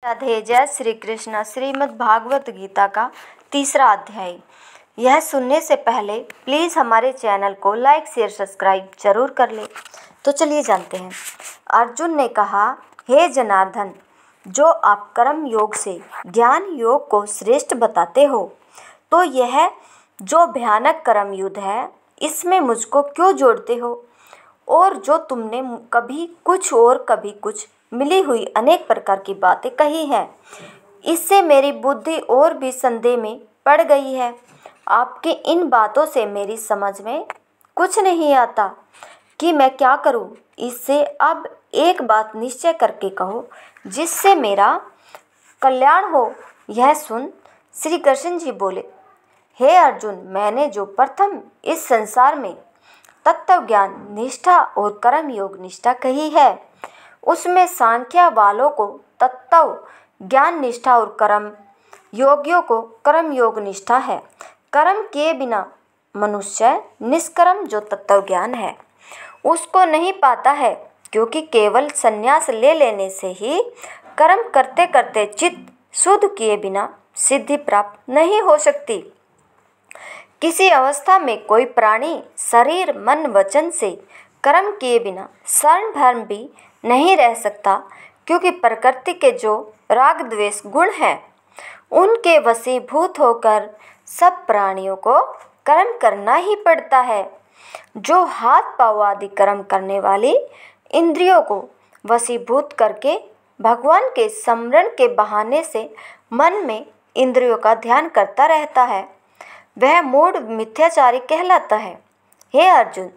राधे। जय श्री कृष्ण। श्रीमद् भागवत गीता का 3रा अध्याय। यह सुनने से पहले प्लीज़ हमारे चैनल को लाइक शेयर सब्सक्राइब जरूर कर ले। तो चलिए जानते हैं। अर्जुन ने कहा, हे जनार्दन, जो आप कर्म योग से ज्ञान योग को श्रेष्ठ बताते हो, तो यह जो भयानक कर्म युद्ध है, इसमें मुझको क्यों जोड़ते हो? और जो तुमने कभी कुछ और कभी कुछ मिली हुई अनेक प्रकार की बातें कही हैं, इससे मेरी बुद्धि और भी संदेह में पड़ गई है। आपकी इन बातों से मेरी समझ में कुछ नहीं आता कि मैं क्या करूं। इससे अब एक बात निश्चय करके कहो, जिससे मेरा कल्याण हो। यह सुन श्री कृष्ण जी बोले, हे अर्जुन, मैंने जो प्रथम इस संसार में तत्व ज्ञान निष्ठा और कर्म योग निष्ठा कही है, उसमें सांख्या वालों को तत्व ज्ञान निष्ठा और कर्म योगियों को कर्म योग निष्ठा है। कर्म किए बिना मनुष्य निष्कर्म जो तत्व ज्ञान है उसको नहीं पाता है, क्योंकि केवल संन्यास ले लेने से ही कर्म करते करते चित्त शुद्ध किए बिना सिद्धि प्राप्त नहीं हो सकती। किसी अवस्था में कोई प्राणी शरीर मन वचन से कर्म किए बिना क्षण भर भी नहीं रह सकता, क्योंकि प्रकृति के जो राग द्वेष गुण हैं, उनके वशीभूत होकर सब प्राणियों को कर्म करना ही पड़ता है। जो हाथ पाँव आदि कर्म करने वाली इंद्रियों को वशीभूत करके भगवान के स्मरण के बहाने से मन में इंद्रियों का ध्यान करता रहता है, वह मूढ़ मिथ्याचारी कहलाता है। हे अर्जुन,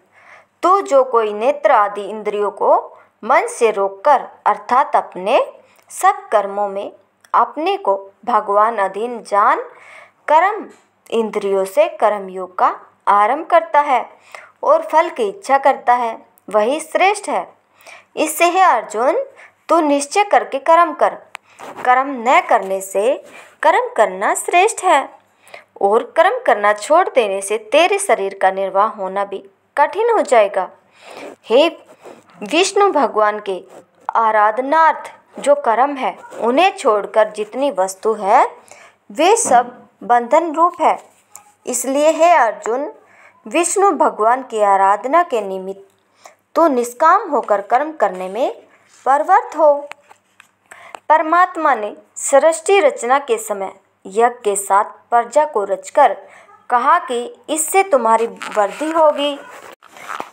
तू जो कोई नेत्र आदि इंद्रियों को मन से रोककर अर्थात अपने सब कर्मों में अपने को भगवान अधीन जान कर्म इंद्रियों से कर्म योग का आरंभ करता है और फल की इच्छा करता है, वही श्रेष्ठ है। इससे हे अर्जुन, तू निश्चय करके कर्म कर। कर्म न करने से कर्म करना श्रेष्ठ है, और कर्म करना छोड़ देने से तेरे शरीर का निर्वाह होना भी कठिन हो जाएगा। हे विष्णु भगवान के आराधनार्थ जो कर्म है, उन्हें छोड़कर जितनी वस्तु है वे सब बंधन रूप है। इसलिए हे अर्जुन, विष्णु भगवान की आराधना के निमित्त तू निष्काम होकर कर्म करने में प्रवृत्त हो। परमात्मा ने सृष्टि रचना के समय यज्ञ के साथ प्रजा को रचकर कहा कि इससे तुम्हारी वृद्धि होगी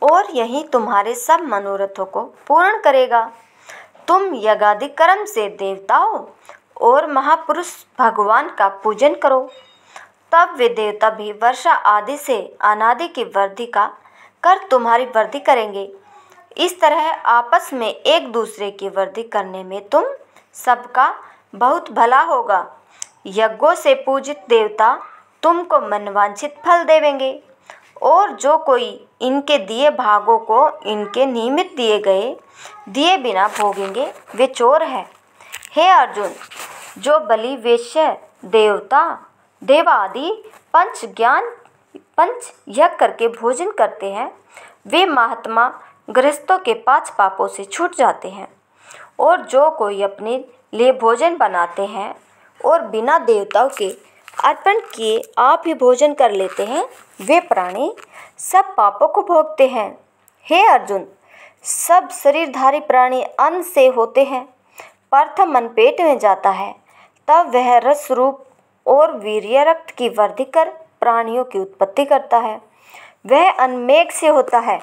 और यही तुम्हारे सब मनोरथों को पूर्ण करेगा। तुम यज्ञादि कर्म से देवताओं और महापुरुष भगवान का पूजन करो, तब वे देवता भी वर्षा आदि से अनादि की वृद्धि का कर तुम्हारी वृद्धि करेंगे। इस तरह आपस में एक दूसरे की वृद्धि करने में तुम सबका बहुत भला होगा। यज्ञों से पूजित देवता तुमको मनवांछित फल देवेंगे, और जो कोई इनके दिए भागों को इनके नियमित दिए बिना भोगेंगे, वे चोर है। हे अर्जुन, जो बलि वेश्य देवता देवादि पंच यज्ञ करके भोजन करते हैं, वे महात्मा गृहस्थों के 5 पापों से छूट जाते हैं। और जो कोई अपने लिए भोजन बनाते हैं और बिना देवताओं के अर्पण किए आप ही भोजन कर लेते हैं, वे प्राणी सब पापों को भोगते हैं। हे अर्जुन, सब शरीरधारी प्राणी अन्न से होते हैं। प्रथम मन पेट में जाता है, तब वह रस रूप और वीर्य रक्त की वृद्धि कर प्राणियों की उत्पत्ति करता है। वह अन्न मेघ से होता है,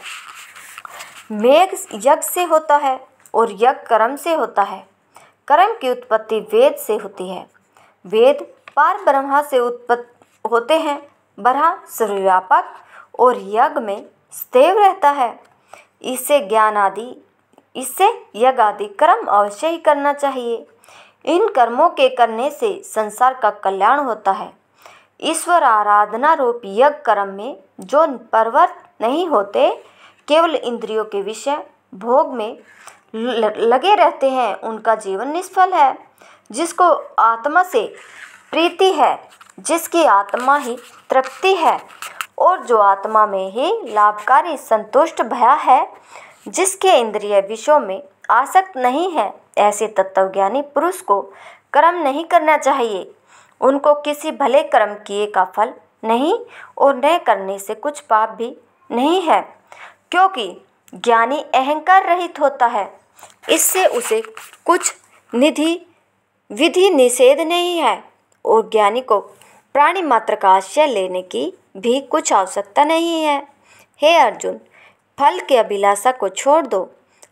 मेघ यज्ञ से होता है, और यज्ञ कर्म से होता है। कर्म की उत्पत्ति वेद से होती है। वेद पार ब्रह्मा से उत्पन्न होते हैं। ब्रह्मा सर्वव्यापक और यज्ञ में स्थिर रहता है। इससे यज्ञ आदि कर्म अवश्य ही करना चाहिए। इन कर्मों के करने से संसार का कल्याण होता है। ईश्वर आराधना रूप यज्ञ कर्म में जो प्रवृत्त नहीं होते, केवल इंद्रियों के विषय भोग में लगे रहते हैं, उनका जीवन निष्फल है। जिसको आत्मा से प्रीति है, जिसकी आत्मा ही तृप्ति है, और जो आत्मा में ही लाभकारी संतुष्ट भया है, जिसके इंद्रिय विषयों में आसक्त नहीं है, ऐसे तत्वज्ञानी पुरुष को कर्म नहीं करना चाहिए। उनको किसी भले कर्म किए का फल नहीं और न करने से कुछ पाप भी नहीं है, क्योंकि ज्ञानी अहंकार रहित होता है। इससे उसे कुछ विधि निषेध नहीं है और ज्ञानी को प्राणी मात्र का आश्रय लेने की भी कुछ आवश्यकता नहीं है। हे अर्जुन, फल की अभिलाषा को छोड़ दो।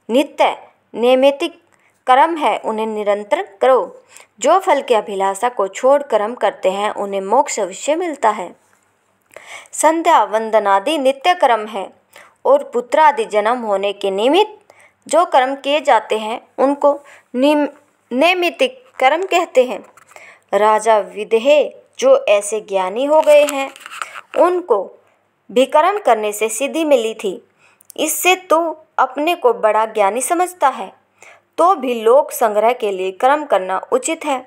नित्य नैमित्तिक कर्म है, उन्हें निरंतर करो। जो फल की अभिलाषा को छोड़ कर्म करते हैं उन्हें मोक्ष अवश्य मिलता है। संध्या वंदन आदि नित्य कर्म है और पुत्र आदि जन्म होने के निमित्त जो कर्म किए जाते हैं उनको नैमित्तिक कर्म कहते हैं। राजा विदेह जो ऐसे ज्ञानी हो गए हैं उनको भी कर्म करने से सिद्धि मिली थी। इससे तू अपने को बड़ा ज्ञानी समझता है, तो भी लोक संग्रह के लिए कर्म करना उचित है।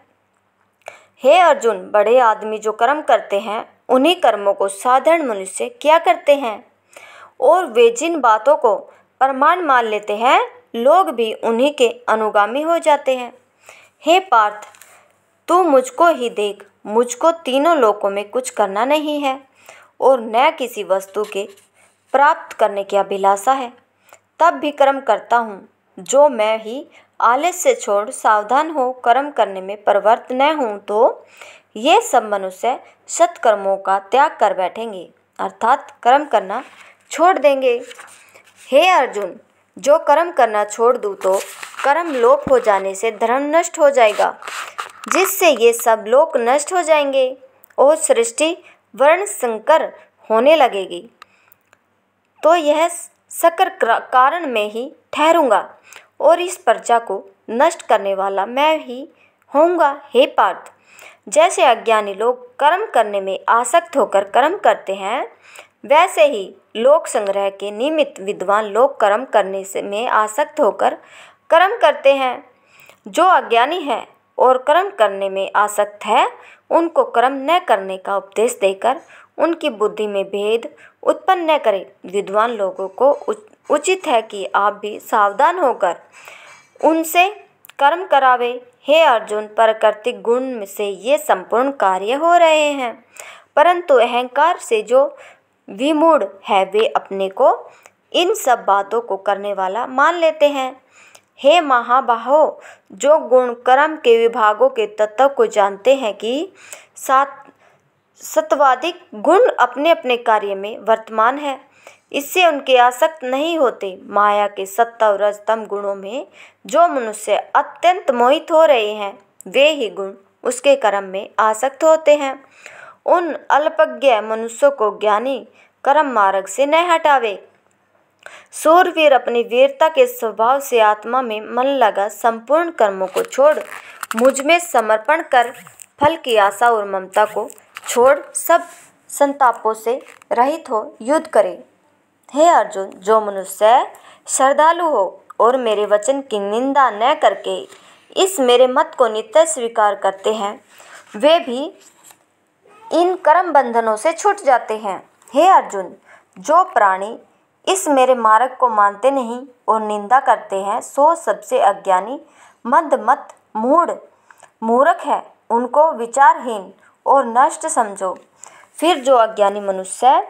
हे अर्जुन, बड़े आदमी जो कर्म करते हैं उन्हीं कर्मों को साधारण मनुष्य क्या करते हैं, और वे जिन बातों को प्रमाण मान लेते हैं लोग भी उन्हीं के अनुगामी हो जाते हैं। हे पार्थ, तू मुझको ही देख, मुझको तीनों लोकों में कुछ करना नहीं है और न किसी वस्तु के प्राप्त करने की अभिलाषा है, तब भी कर्म करता हूँ। जो मैं ही आलस्य से छोड़ सावधान हो कर्म करने में प्रवृत्त न हूँ तो ये सब मनुष्य सत्कर्मों का त्याग कर बैठेंगे, अर्थात कर्म करना छोड़ देंगे। हे अर्जुन, जो कर्म करना छोड़ दूँ तो कर्म लोप हो जाने से धर्म नष्ट हो जाएगा, जिससे ये सब लोक नष्ट हो जाएंगे और सृष्टि वर्ण संकर होने लगेगी, तो यह सकर कारण में ही ठहरूंगा और इस प्रजा को नष्ट करने वाला मैं ही होऊंगा। हे पार्थ, जैसे अज्ञानी लोग कर्म करने में आसक्त होकर कर्म करते हैं, वैसे ही लोक संग्रह के निमित्त विद्वान लोग कर्म करने से में आसक्त होकर कर्म करते हैं। जो अज्ञानी है और कर्म करने में आसक्त है उनको कर्म न करने का उपदेश देकर उनकी बुद्धि में भेद उत्पन्न न करें। विद्वान लोगों को उचित है कि आप भी सावधान होकर उनसे कर्म करावे। हे अर्जुन, प्राकृतिक गुण से ये संपूर्ण कार्य हो रहे हैं, परंतु अहंकार से जो विमूढ़ है वे अपने को इन सब बातों को करने वाला मान लेते हैं। हे महाबाहो, जो गुण कर्म के विभागों के तत्व को जानते हैं कि सत्वाधिक गुण अपने अपने कार्य में वर्तमान है, इससे उनके आसक्त नहीं होते। माया के सत्व रजतम गुणों में जो मनुष्य अत्यंत मोहित हो रहे हैं वे ही गुण उसके कर्म में आसक्त होते हैं। उन अल्पज्ञ मनुष्यों को ज्ञानी कर्म मार्ग से न हटावे। सूरवीर अपनी वीरता के स्वभाव से आत्मा में मन लगा संपूर्ण कर्मों को छोड़ मुझ में समर्पण कर फल की आशा और ममता को छोड़ सब संतापों से रहित हो युद्ध करे। हे अर्जुन, जो मनुष्य श्रद्धालु हो और मेरे वचन की निंदा न करके इस मेरे मत को नित्य स्वीकार करते हैं वे भी इन कर्म बंधनों से छूट जाते हैं। हे अर्जुन, जो प्राणी इस मेरे मार्ग को मानते नहीं और निंदा करते हैं सो सबसे अज्ञानी मंदमत मूर्ख है, उनको विचारहीन और नष्ट समझो। फिर जो अज्ञानी मनुष्य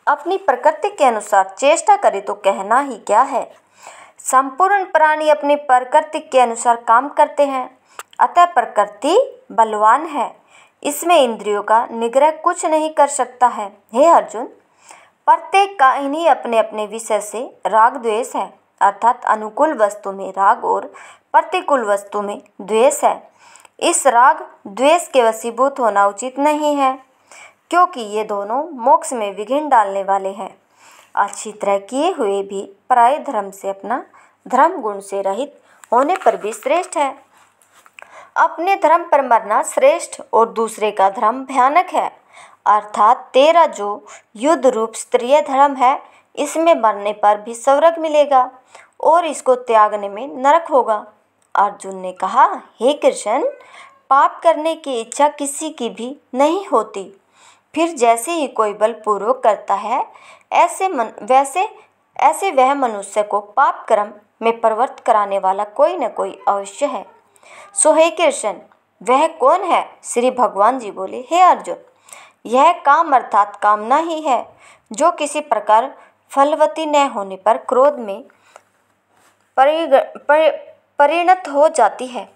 अपनी प्रकृति के अनुसार चेष्टा करे तो कहना ही क्या है। संपूर्ण प्राणी अपनी प्रकृति के अनुसार काम करते हैं, अतः प्रकृति बलवान है, इसमें इंद्रियों का निग्रह कुछ नहीं कर सकता है। हे अर्जुन, प्रत्येक का इन्हीं अपने अपने विषय से राग द्वेष है, अर्थात अनुकूल वस्तु में राग और प्रतिकूल वस्तु में द्वेष है। इस राग द्वेष के वशीभूत होना उचित नहीं है, क्योंकि ये दोनों मोक्ष में विघ्न डालने वाले हैं। अच्छी तरह किए हुए भी पराये धर्म से अपना धर्म गुण से रहित होने पर भी श्रेष्ठ है। अपने धर्म पर मरना श्रेष्ठ और दूसरे का धर्म भयानक है, अर्थात तेरा जो युद्ध रूप स्त्रीय धर्म है इसमें मरने पर भी स्वर्ग मिलेगा और इसको त्यागने में नरक होगा। अर्जुन ने कहा, हे कृष्ण, पाप करने की इच्छा किसी की भी नहीं होती, फिर जैसे ही कोई बलपूर्वक करता है वैसे ऐसे वह मनुष्य को पाप कर्म में प्रवृत्त कराने वाला कोई न कोई अवश्य है। सो हे कृष्ण, वह कौन है? श्री भगवान जी बोले, हे अर्जुन, यह काम अर्थात कामना ही है, जो किसी प्रकार फलवती न होने पर क्रोध में परिणत हो जाती है।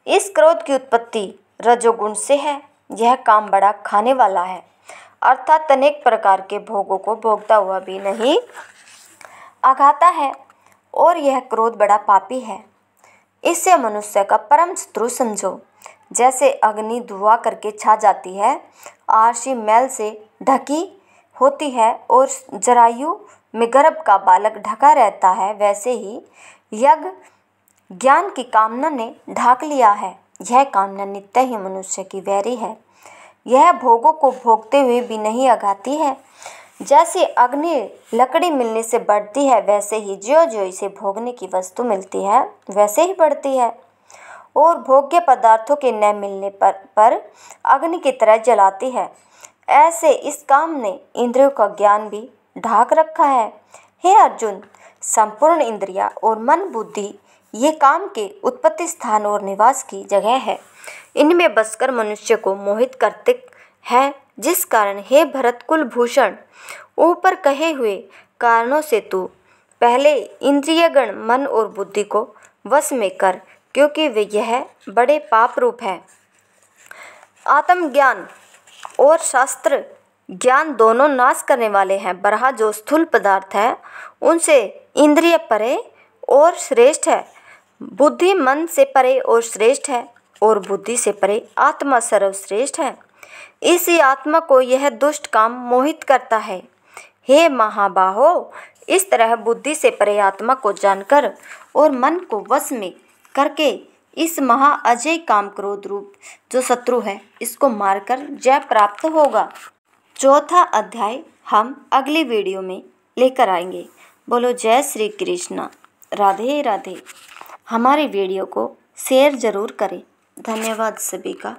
इस क्रोध की उत्पत्ति रजोगुण से है। यह काम बड़ा खाने वाला है, अर्थात अनेक प्रकार के भोगों को भोगता हुआ भी नहीं आघाता है, और यह क्रोध बड़ा पापी है। इससे मनुष्य का परम शत्रु समझो। जैसे अग्नि धुआं करके छा जाती है, आरसी मैल से ढकी होती है और जरायु में गर्भ का बालक ढका रहता है, वैसे ही यज्ञ ज्ञान की कामना ने ढाक लिया है। यह कामना नित्य ही मनुष्य की वैरी है। यह भोगों को भोगते हुए भी नहीं आघाती है। जैसे अग्नि लकड़ी मिलने से बढ़ती है, वैसे ही ज्यों ज्यों इसे भोगने की वस्तु मिलती है वैसे ही बढ़ती है, और भोग्य पदार्थों के न मिलने पर अग्नि की तरह जलाती है। ऐसे इस काम ने इंद्रियों का ज्ञान भी ढाक रखा है। हे अर्जुन, संपूर्ण इंद्रिया और मन बुद्धि ये काम के उत्पत्ति स्थान और निवास की जगह है। इनमें बसकर मनुष्य को मोहित करते हैं, जिस कारण हे भरत कुलभूषण, ऊपर कहे हुए कारणों से तू पहले इंद्रियगण मन और बुद्धि को वश में कर, क्योंकि वे यह बड़े पाप रूप है। आत्मज्ञान और शास्त्र ज्ञान दोनों नाश करने वाले हैं। बरहा जो स्थूल पदार्थ है उनसे इंद्रिय परे और श्रेष्ठ है, बुद्धि मन से परे और श्रेष्ठ है, और बुद्धि से परे आत्मा सर्वश्रेष्ठ है। इसी आत्मा को यह दुष्ट काम मोहित करता है। हे महाबाहो, इस तरह बुद्धि से परे आत्मा को जानकर और मन को वश में करके इस महा अजय काम क्रोध रूप जो शत्रु है, इसको मारकर जय प्राप्त होगा। चौथा अध्याय हम अगली वीडियो में लेकर आएंगे। बोलो जय श्री कृष्ण, राधे राधे। हमारी वीडियो को शेयर ज़रूर करें। धन्यवाद सभी का।